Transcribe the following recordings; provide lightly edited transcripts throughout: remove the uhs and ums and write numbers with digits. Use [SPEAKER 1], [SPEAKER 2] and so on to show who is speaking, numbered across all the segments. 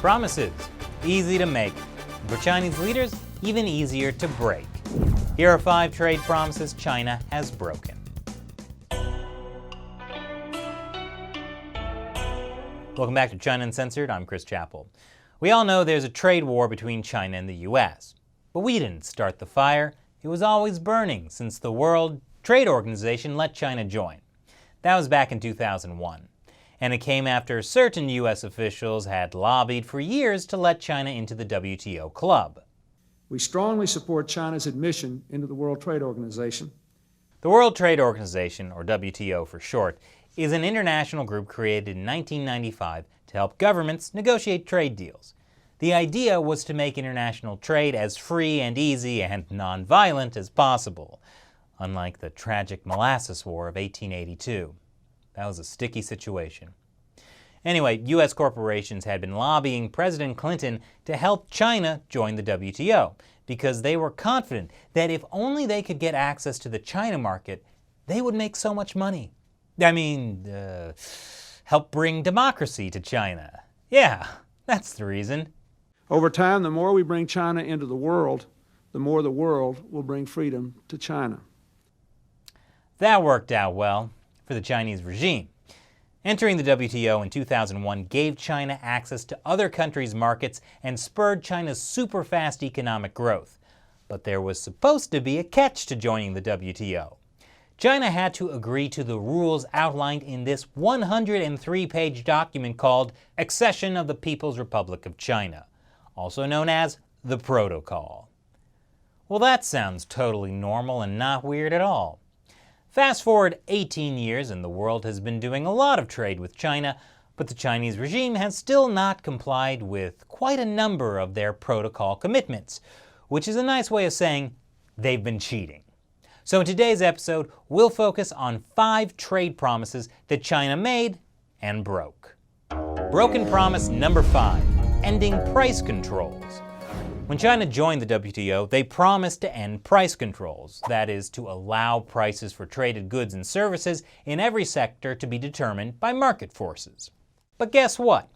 [SPEAKER 1] Promises, easy to make. For Chinese leaders, even easier to break. Here are 5 trade promises China has broken. Welcome back to China Uncensored. I'm Chris Chappell. We all know there's a trade war between China and the U.S. But we didn't start the fire. It was always burning since the World Trade Organization let China join. That was back in 2001. And it came after certain U.S. officials had lobbied for years to let China into the WTO club.
[SPEAKER 2] We strongly support China's admission into the World Trade Organization.
[SPEAKER 1] The World Trade Organization, or WTO for short, is an international group created in 1995 to help governments negotiate trade deals. The idea was to make international trade as free and easy and non-violent as possible, unlike the tragic Molasses War of 1882. That was a sticky situation. Anyway, U.S. corporations had been lobbying President Clinton to help China join the WTO because they were confident that if only they could get access to the China market, they would make so much money. Help bring democracy to China. Yeah, that's the reason.
[SPEAKER 2] Over time, the more we bring China into the world, the more the world will bring freedom to China.
[SPEAKER 1] That worked out well for the Chinese regime. Entering the WTO in 2001 gave China access to other countries' markets and spurred China's super-fast economic growth. But there was supposed to be a catch to joining the WTO. China had to agree to the rules outlined in this 103-page document called Accession of the People's Republic of China, also known as the Protocol. Well, that sounds totally normal and not weird at all. Fast forward 18 years and the world has been doing a lot of trade with China, but the Chinese regime has still not complied with quite a number of their protocol commitments, which is a nice way of saying they've been cheating. So in today's episode, we'll focus on 5 trade promises that China made and broke. Broken promise number 5, ending price controls. When China joined the WTO, they promised to end price controls, that is, to allow prices for traded goods and services in every sector to be determined by market forces. But guess what?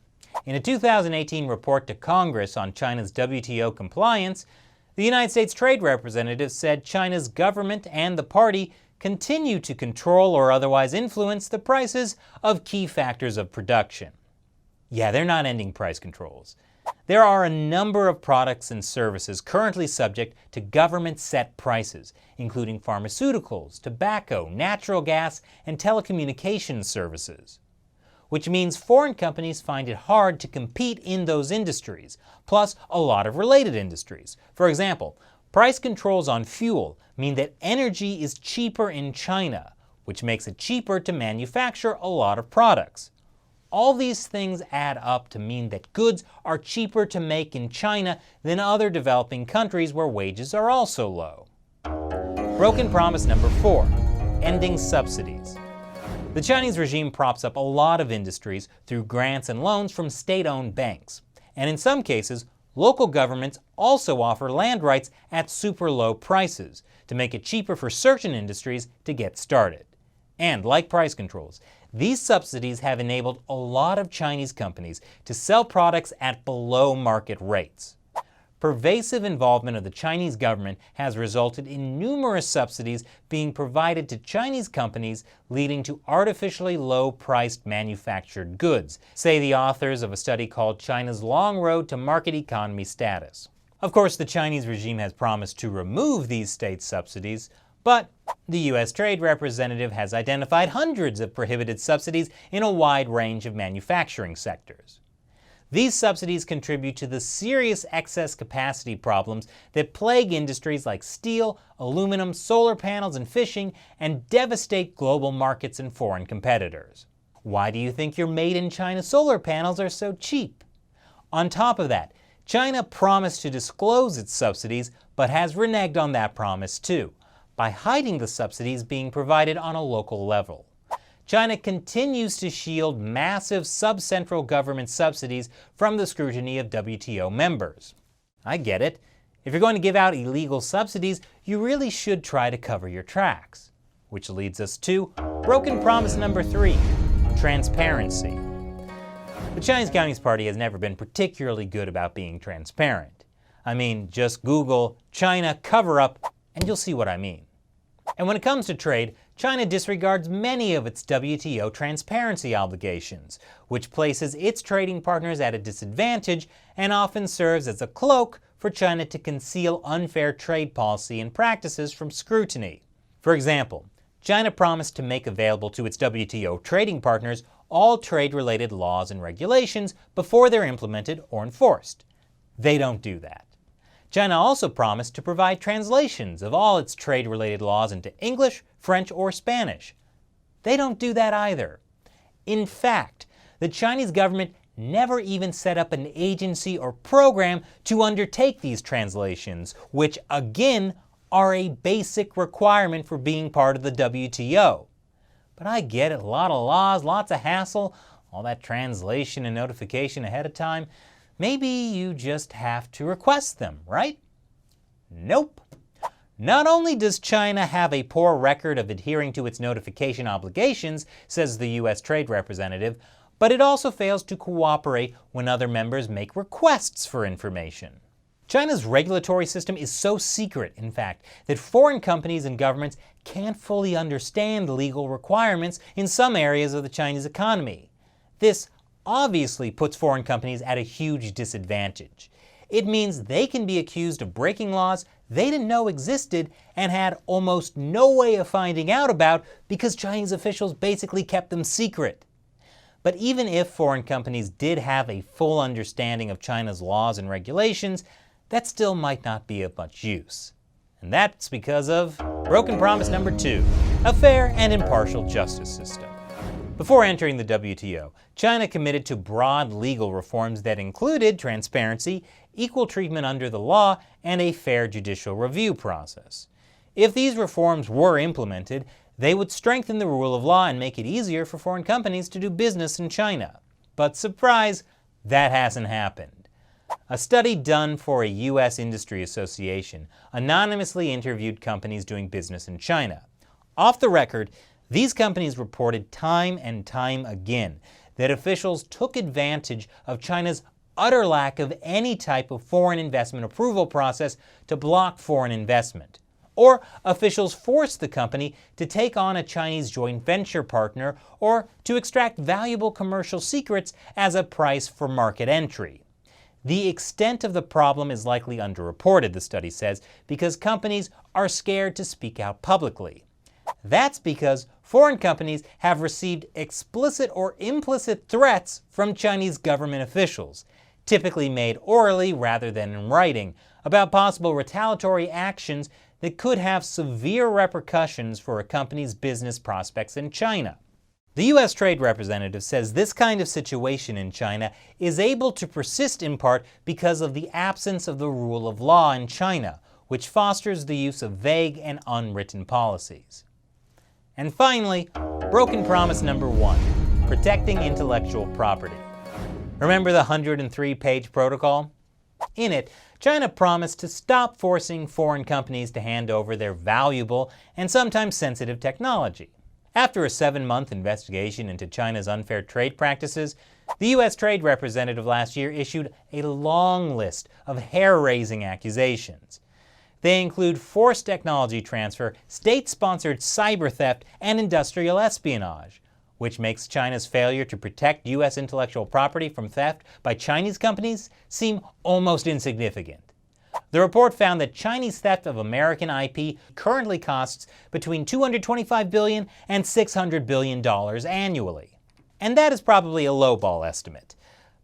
[SPEAKER 1] In a 2018 report to Congress on China's WTO compliance, the United States Trade Representative said China's government and the party continue to control or otherwise influence the prices of key factors of production. Yeah, they're not ending price controls. There are a number of products and services currently subject to government-set prices, including pharmaceuticals, tobacco, natural gas, and telecommunications services. Which means foreign companies find it hard to compete in those industries, plus a lot of related industries. For example, price controls on fuel mean that energy is cheaper in China, which makes it cheaper to manufacture a lot of products. All these things add up to mean that goods are cheaper to make in China than other developing countries where wages are also low. Broken promise number 4, ending subsidies. The Chinese regime props up a lot of industries through grants and loans from state-owned banks. And in some cases, local governments also offer land rights at super low prices to make it cheaper for certain industries to get started. And like price controls, these subsidies have enabled a lot of Chinese companies to sell products at below market rates. Pervasive involvement of the Chinese government has resulted in numerous subsidies being provided to Chinese companies, leading to artificially low-priced manufactured goods, say the authors of a study called China's Long Road to Market Economy Status. Of course, the Chinese regime has promised to remove these state subsidies, but the U.S. Trade Representative has identified hundreds of prohibited subsidies in a wide range of manufacturing sectors. These subsidies contribute to the serious excess capacity problems that plague industries like steel, aluminum, solar panels, and fishing, and devastate global markets and foreign competitors. Why do you think your made-in-China solar panels are so cheap? On top of that, China promised to disclose its subsidies, but has reneged on that promise too, by hiding the subsidies being provided on a local level. China continues to shield massive sub-central government subsidies from the scrutiny of WTO members. I get it. If you're going to give out illegal subsidies, you really should try to cover your tracks. Which leads us to broken promise number 3, transparency. The Chinese Communist Party has never been particularly good about being transparent. I mean, just Google China cover-up and you'll see what I mean. And when it comes to trade, China disregards many of its WTO transparency obligations, which places its trading partners at a disadvantage and often serves as a cloak for China to conceal unfair trade policy and practices from scrutiny. For example, China promised to make available to its WTO trading partners all trade-related laws and regulations before they're implemented or enforced. They don't do that. China also promised to provide translations of all its trade-related laws into English, French, or Spanish. They don't do that either. In fact, the Chinese government never even set up an agency or program to undertake these translations, which again are a basic requirement for being part of the WTO. But I get it, a lot of laws, lots of hassle, all that translation and notification ahead of time. Maybe you just have to request them, right? Nope. Not only does China have a poor record of adhering to its notification obligations, says the U.S. Trade Representative, but it also fails to cooperate when other members make requests for information. China's regulatory system is so secret, in fact, that foreign companies and governments can't fully understand legal requirements in some areas of the Chinese economy. This obviously puts foreign companies at a huge disadvantage. It means they can be accused of breaking laws they didn't know existed and had almost no way of finding out about because Chinese officials basically kept them secret. But even if foreign companies did have a full understanding of China's laws and regulations, that still might not be of much use. And that's because of broken promise number 2, a fair and impartial justice system. Before entering the WTO, China committed to broad legal reforms that included transparency, equal treatment under the law, and a fair judicial review process. If these reforms were implemented, they would strengthen the rule of law and make it easier for foreign companies to do business in China. But surprise, that hasn't happened. A study done for a U.S. industry association anonymously interviewed companies doing business in China. Off the record, these companies reported time and time again that officials took advantage of China's utter lack of any type of foreign investment approval process to block foreign investment. Or officials forced the company to take on a Chinese joint venture partner or to extract valuable commercial secrets as a price for market entry. The extent of the problem is likely underreported, the study says, because companies are scared to speak out publicly. That's because foreign companies have received explicit or implicit threats from Chinese government officials, typically made orally rather than in writing, about possible retaliatory actions that could have severe repercussions for a company's business prospects in China. The U.S. Trade Representative says this kind of situation in China is able to persist in part because of the absence of the rule of law in China, which fosters the use of vague and unwritten policies. And finally, broken promise number 1, protecting intellectual property. Remember the 103-page protocol? In it, China promised to stop forcing foreign companies to hand over their valuable and sometimes sensitive technology. After a 7-month investigation into China's unfair trade practices, the U.S. Trade Representative last year issued a long list of hair-raising accusations. They include forced technology transfer, state-sponsored cyber theft, and industrial espionage, which makes China's failure to protect U.S. intellectual property from theft by Chinese companies seem almost insignificant. The report found that Chinese theft of American IP currently costs between $225 billion and $600 billion annually. And that is probably a lowball estimate.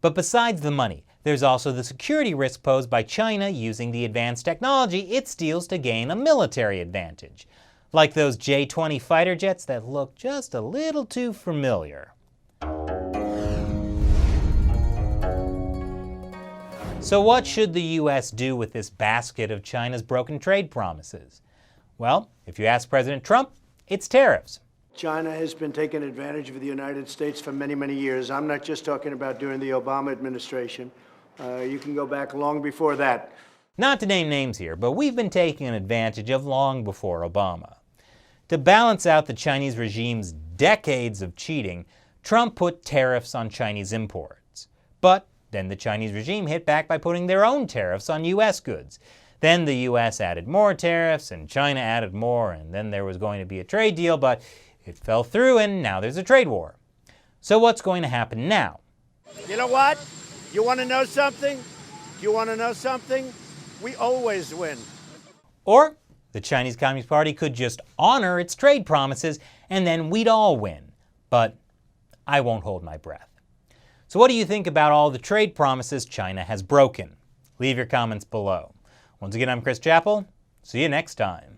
[SPEAKER 1] But besides the money, there's also the security risk posed by China using the advanced technology it steals to gain a military advantage, like those J-20 fighter jets that look just a little too familiar. So what should the U.S. do with this basket of China's broken trade promises? Well, if you ask President Trump, it's tariffs.
[SPEAKER 3] China has been taking advantage of the United States for many, many years. I'm not just talking about during the Obama administration. You can go back long before that.
[SPEAKER 1] Not to name names here, but we've been taking advantage of long before Obama. To balance out the Chinese regime's decades of cheating, Trump put tariffs on Chinese imports. But then the Chinese regime hit back by putting their own tariffs on U.S. goods. Then the U.S. added more tariffs, and China added more, and then there was going to be a trade deal, but it fell through, and now there's a trade war. So what's going to happen now?
[SPEAKER 4] You know what? You want to know something? You want to know something? We always win.
[SPEAKER 1] Or the Chinese Communist Party could just honor its trade promises, and then we'd all win. But I won't hold my breath. So what do you think about all the trade promises China has broken? Leave your comments below. Once again, I'm Chris Chappell. See you next time.